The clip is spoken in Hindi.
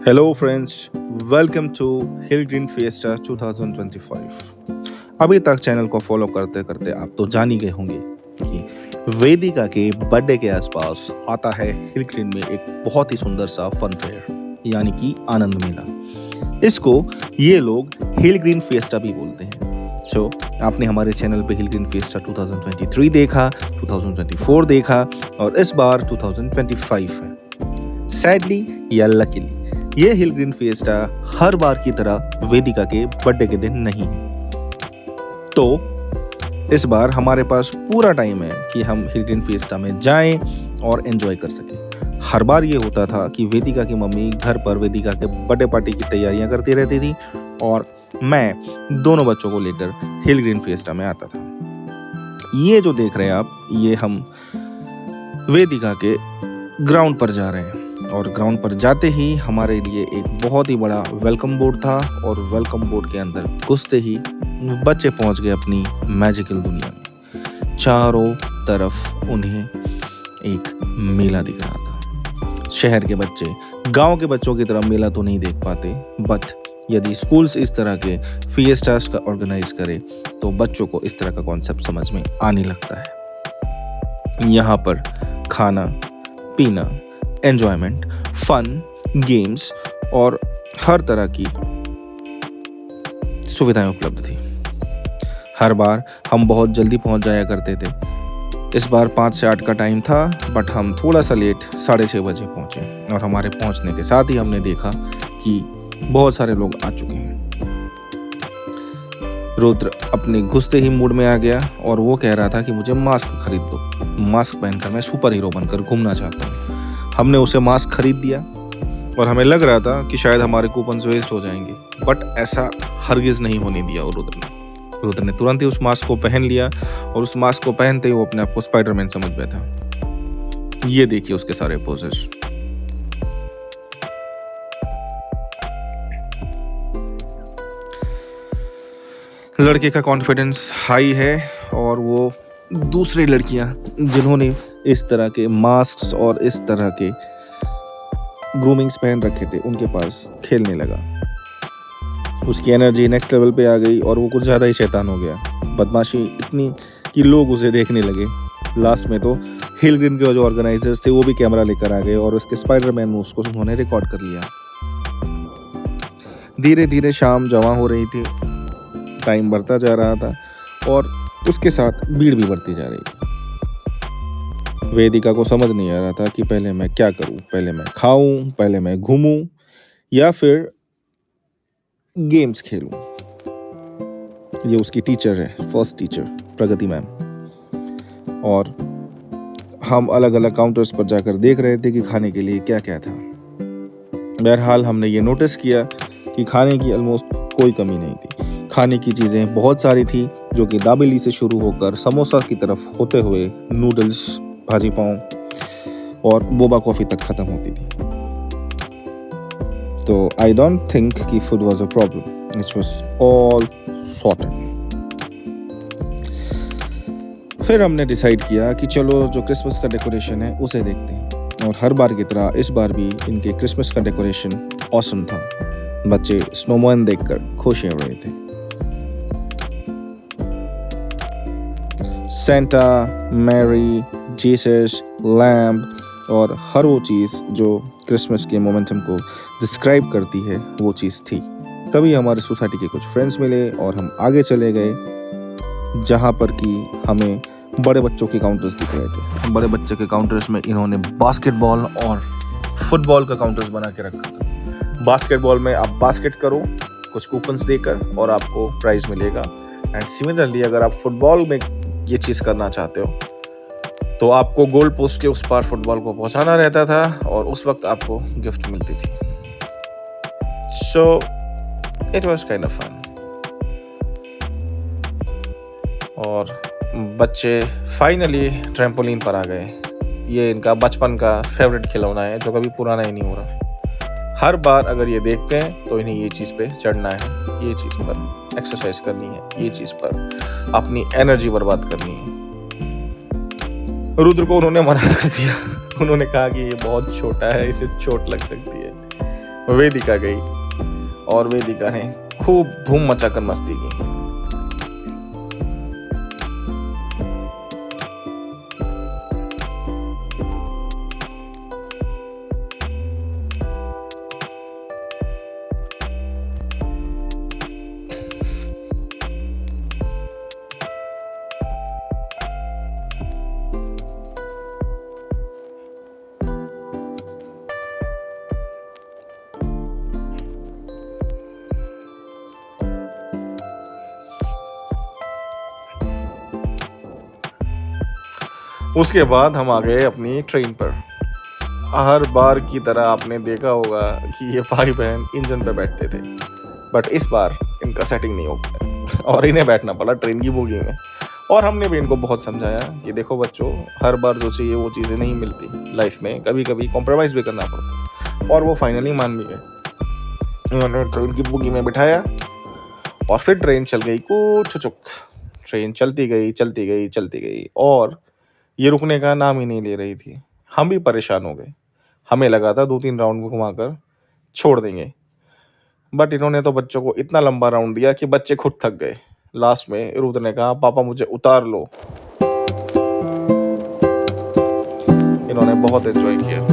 Hello friends, welcome to hill green fiesta 2025। अभी तक चैनल को फॉलो करते करते आप तो जान ही गए होंगे कि वेदिका के बर्थडे के आसपास आता है हिल ग्रीन में एक बहुत ही सुंदर सा फन फेयर यानी कि आनंद मेला। इसको ये लोग हिल ग्रीन फिएस्टा भी बोलते हैं। सो आपने हमारे चैनल पे हिल ग्रीन फिएस्टा 2023 देखा, 2024 देखा और इस बार 2025 है। सैडली या लकीली ये हिल ग्रीन फिएस्टा हर बार की तरह वेदिका के बर्थडे के दिन नहीं है। तो इस बार हमारे पास पूरा टाइम है कि हम हिल ग्रीन फिएस्टा में जाएं और एंजॉय कर सकें। हर बार ये होता था कि वेदिका की मम्मी घर पर वेदिका के बर्थडे पार्टी की तैयारियां करती रहती थी और मैं दोनों बच्चों को लेकर हिल ग्रीन फिएस्टा में आता था। ये जो देख रहे हैं आप, ये हम वेदिका के ग्राउंड पर जा रहे हैं और ग्राउंड पर जाते ही हमारे लिए एक बहुत ही बड़ा वेलकम बोर्ड था और वेलकम बोर्ड के अंदर घुसते ही बच्चे पहुंच गए अपनी मैजिकल दुनिया में। चारों तरफ उन्हें एक मेला दिख रहा था। शहर के बच्चे गांव के बच्चों की तरह मेला तो नहीं देख पाते, बट यदि स्कूल्स इस तरह के फिएस्टास का ऑर्गेनाइज करे तो बच्चों को इस तरह का कॉन्सेप्ट समझ में आने लगता है। यहाँ पर खाना पीना, एंजॉयमेंट, फन, गेम्स और हर तरह की सुविधाएं उपलब्ध थी। हर बार हम बहुत जल्दी पहुंच जाया करते थे। इस बार 5 से 8 का टाइम था, बट हम थोड़ा सा लेट 6:30 बजे पहुंचे और हमारे पहुंचने के साथ ही हमने देखा कि बहुत सारे लोग आ चुके हैं। रुद्र अपने घुसते ही मूड में आ गया और वो कह रहा था कि मुझे मास्क खरीद दो, मास्क पहनकर मैं सुपर हीरो बनकर घूमना चाहता हूँ। हमने उसे मास्क खरीद दिया और हमें लग रहा था कि शायद हमारे कूपन्स वेस्ट हो जाएंगे, बट ऐसा हरगिज नहीं होने दिया रुद्र ने तुरंत ही उस मास्क को पहन लिया और उस मास्क को पहनते ही वो अपने आप को स्पाइडरमैन समझ बैठा। ये देखिए उसके सारे पोजेस। लड़के का कॉन्फिडेंस हाई है और वो दूसरी लड़कियां जिन्होंने इस तरह के मास्क्स और इस तरह के ग्रूमिंग्स पहन रखे थे उनके पास खेलने लगा। उसकी एनर्जी नेक्स्ट लेवल पे आ गई और वो कुछ ज़्यादा ही शैतान हो गया। बदमाशी इतनी कि लोग उसे देखने लगे। लास्ट में तो हिल ग्रीन के जो ऑर्गेनाइजर्स थे वो भी कैमरा लेकर आ गए और उसके स्पाइडरमैन मूव्स को उन्होंने रिकॉर्ड कर लिया। धीरे धीरे शाम जमा हो रही थी, टाइम बढ़ता जा रहा था और उसके साथ भीड़ भी बढ़ती जा रही थी। वेदिका को समझ नहीं आ रहा था कि पहले मैं क्या करूं, पहले मैं खाऊं, पहले मैं घूमूं या फिर गेम्स खेलूं। ये उसकी टीचर है, फर्स्ट टीचर प्रगति मैम, और हम अलग अलग काउंटर्स पर जाकर देख रहे थे कि खाने के लिए क्या क्या था। बहरहाल हमने ये नोटिस किया कि खाने की ऑलमोस्ट कोई कमी नहीं थी। खाने की चीज़ें बहुत सारी थी, जो कि दाबेली से शुरू होकर समोसा की तरफ होते हुए नूडल्स, भाजी पाव और बोबा कॉफ़ी तक ख़त्म होती थी। तो आई डोंट थिंक कि food was a problem, it was all sorted. फिर हमने डिसाइड किया कि चलो जो क्रिसमस का डेकोरेशन है उसे देखते हैं, और हर बार की तरह इस बार भी इनके क्रिसमस का डेकोरेशन ऑसम था। बच्चे स्नोमैन देखकर खुश हो रहे थे। सेंटा, मैरी, जीसस, लैम्ब और हर वो चीज़ जो क्रिसमस के मोमेंटम को डिस्क्राइब करती है वो चीज़ थी। तभी हमारे सोसाइटी के कुछ फ्रेंड्स मिले और हम आगे चले गए, जहाँ पर कि हमें बड़े बच्चों के काउंटर्स दिख रहे थे। बड़े बच्चे के काउंटर्स में इन्होंने बास्केटबॉल और फुटबॉल का काउंटर्स बना के रखा था। बास्केटबॉल में आप बास्केट करो कुछ कूपन्स देकर और आपको प्राइज मिलेगा, एंड सिमिलरली अगर आप फुटबॉल में ये चीज़ करना चाहते हो तो आपको गोल पोस्ट के उस पार फुटबॉल को पहुंचाना रहता था और उस वक्त आपको गिफ्ट मिलती थी। So it was kind of fun. और बच्चे फाइनली ट्रैम्पोलिन पर आ गए। ये इनका बचपन का फेवरेट खिलौना है जो कभी पुराना ही नहीं हो रहा। हर बार अगर ये देखते हैं तो इन्हें ये चीज़ पे चढ़ना है, ये चीज़ पर एक्सरसाइज करनी है, ये चीज़ पर अपनी एनर्जी बर्बाद करनी है। रुद्र को उन्होंने मना कर दिया। उन्होंने कहा कि ये बहुत छोटा है, इसे चोट लग सकती है। वेदिका गई और वेदिका ने खूब धूम मचाकर मस्ती की। उसके बाद हम आ गए अपनी ट्रेन पर। हर बार की तरह आपने देखा होगा कि ये भाई बहन इंजन पे बैठते थे, बट इस बार इनका सेटिंग नहीं हो पाया और इन्हें बैठना पड़ा ट्रेन की बोगी में। और हमने भी इनको बहुत समझाया कि देखो बच्चों, हर बार जो चाहिए वो चीज़ें नहीं मिलती लाइफ में, कभी कभी कॉम्प्रोमाइज़ भी करना पड़ता है। और वो फाइनली मान भी गए। उन्होंने ट्रेन की बोगी में बिठाया और फिर ट्रेन चल गई कुछ चुक। ट्रेन चलती गई चलती गई चलती गई और ये रुकने का नाम ही नहीं ले रही थी। हम भी परेशान हो गए। हमें लगा था 2-3 राउंड घुमाकर छोड़ देंगे, बट इन्होंने तो बच्चों को इतना लंबा राउंड दिया कि बच्चे खुद थक गए। लास्ट में रुद्र ने कहा, पापा मुझे उतार लो। इन्होंने बहुत एंजॉय किया।